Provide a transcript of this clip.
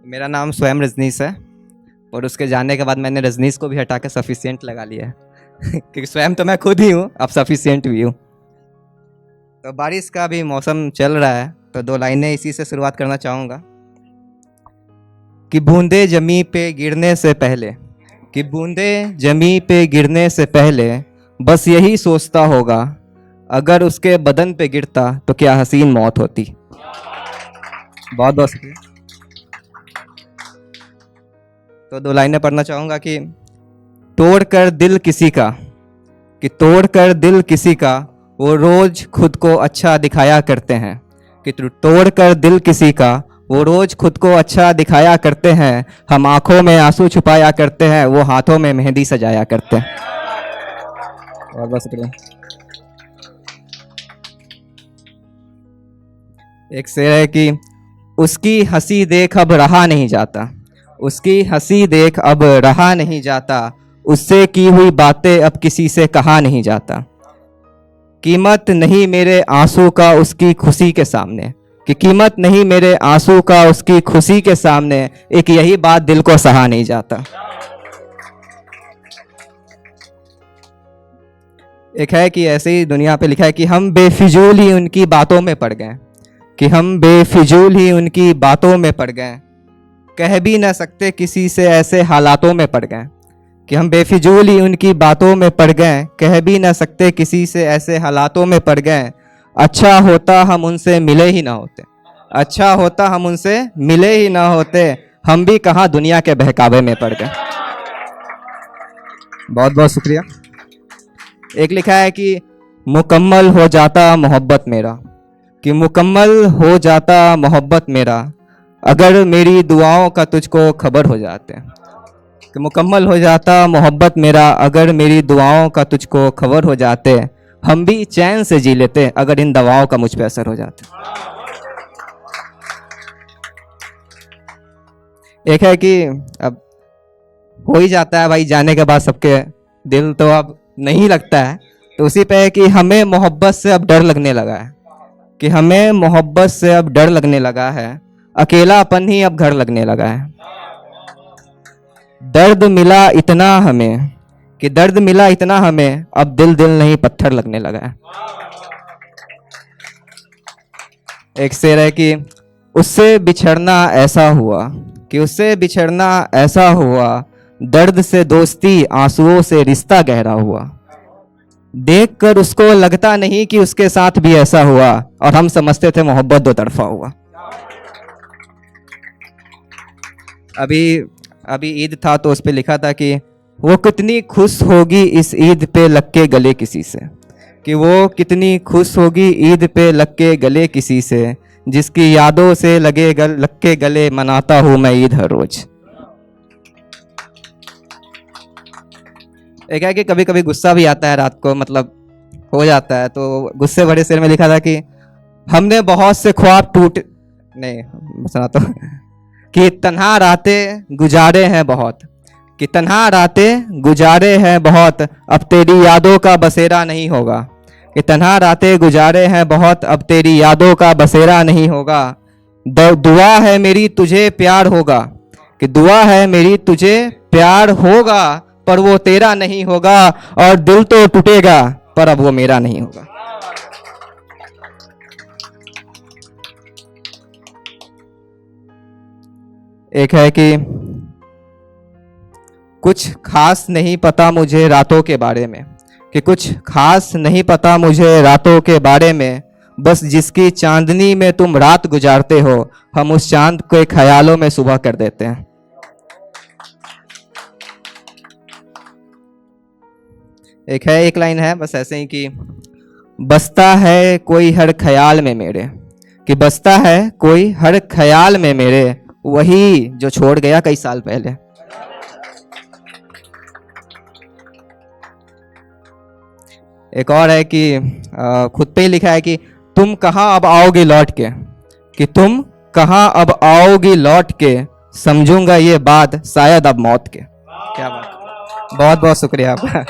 मेरा नाम स्वयं रजनीश है और उसके जाने के बाद मैंने रजनीश को भी हटा के सफिशिएंट लगा लिया है क्योंकि स्वयं तो मैं खुद ही हूँ, अब सफिशिएंट भी हूँ। तो बारिश का भी मौसम चल रहा है तो दो लाइनें इसी से शुरुआत करना चाहूँगा कि बूंदे जमी पे गिरने से पहले, कि बूंदे जमी पे गिरने से पहले बस यही सोचता होगा, अगर उसके बदन पे गिरता तो क्या हसीन मौत होती। बहुत बहुत शुक्रिया। तो दो लाइनें पढ़ना चाहूँगा कि तोड़ कर दिल किसी का, कि तोड़ कर दिल किसी का वो रोज खुद को अच्छा दिखाया करते हैं, कि तोड़ कर दिल किसी का वो रोज खुद को अच्छा दिखाया करते हैं। हम आंखों में आंसू छुपाया करते हैं, वो हाथों में मेहंदी सजाया करते हैं। बहुत बहुत शुक्रिया। एक शेर है कि उसकी हंसी देख अब रहा नहीं जाता, उसकी हंसी देख अब रहा नहीं जाता, उससे की हुई बातें अब किसी से कहा नहीं जाता। कीमत नहीं मेरे आंसू का उसकी खुशी के सामने, कि कीमत नहीं मेरे आंसू का उसकी खुशी के सामने, एक यही बात दिल को सहा नहीं जाता। एक है कि ऐसे ही दुनिया पे लिखा है कि हम बेफिजूल ही उनकी बातों में पड़ गए, कि हम बेफिजूल ही उनकी बातों में पड़ गए, कह भी ना सकते किसी से ऐसे हालातों में पड़ गए, कि हम बेफिजूल ही उनकी बातों में पड़ गए, कह भी ना सकते किसी से ऐसे हालातों में पड़ गए। अच्छा होता हम उनसे मिले ही ना होते, अच्छा होता हम उनसे मिले ही ना होते, हम भी कहाँ दुनिया के बहकावे में पड़ गए। बहुत बहुत शुक्रिया। एक लिखा है कि मुकम्मल हो जाता मोहब्बत मेरा, कि मुकम्मल हो जाता मोहब्बत मेरा, अगर मेरी दुआओं का तुझको खबर हो जाते, कि मुकम्मल हो जाता मोहब्बत मेरा, अगर मेरी दुआओं का तुझको खबर हो जाते, हम भी चैन से जी लेते अगर इन दवाओं का मुझ पे असर हो जाता। एक है कि अब हो ही जाता है भाई, जाने के बाद सबके दिल तो अब नहीं लगता है, तो उसी पे है कि हमें मोहब्बत से अब डर लगने लगा है, कि हमें मोहब्बत से अब डर लगने लगा है, अकेलापन ही अब घर लगने लगा है। दर्द मिला इतना हमें, कि दर्द मिला इतना हमें, अब दिल दिल नहीं पत्थर लगने लगा है। एक शेर है कि उससे बिछड़ना ऐसा हुआ, कि उससे बिछड़ना ऐसा हुआ, दर्द से दोस्ती आंसुओं से रिश्ता गहरा हुआ, देखकर उसको लगता नहीं कि उसके साथ भी ऐसा हुआ, और हम समझते थे मोहब्बत दो तरफा हुआ। अभी ईद था तो उस पे लिखा था कि वो कितनी खुश होगी इस ईद पे लग के गले किसी से, कि वो कितनी खुश होगी ईद पे लग के गले किसी से, जिसकी यादों से लग के गले मनाता हूँ मैं ईद हर रोज। एक है कि कभी कभी गुस्सा भी आता है रात को, मतलब हो जाता है, तो गुस्से भरे शेर में लिखा था कि हमने बहुत से ख्वाब नहीं सुनाता हूं कि तन्हा रातें गुजारे हैं बहुत, कि तन्हा रातें गुजारे हैं बहुत, अब तेरी यादों का बसेरा नहीं होगा, कि तन्हा रातें गुजारे हैं बहुत, अब तेरी यादों का बसेरा नहीं होगा। दुआ है मेरी तुझे प्यार होगा, कि दुआ है मेरी तुझे प्यार होगा, पर वो तेरा नहीं होगा, और दिल तो टूटेगा पर अब वो मेरा नहीं होगा। एक है कि कुछ खास नहीं पता मुझे रातों के बारे में, कि कुछ खास नहीं पता मुझे रातों के बारे में, बस जिसकी चांदनी में तुम रात गुजारते हो, हम उस चांद के ख्यालों में सुबह कर देते हैं। एक लाइन है बस ऐसे ही कि बसता है कोई हर ख्याल में मेरे, कि बसता है कोई हर ख्याल में मेरे, वही जो छोड़ गया कई साल पहले। एक और है कि खुद पे ही लिखा है कि तुम कहाँ अब आओगे लौट के, कि तुम कहाँ अब आओगी लौट के, समझूंगा ये बात शायद अब मौत के। क्या बात, बहुत बहुत शुक्रिया आपका।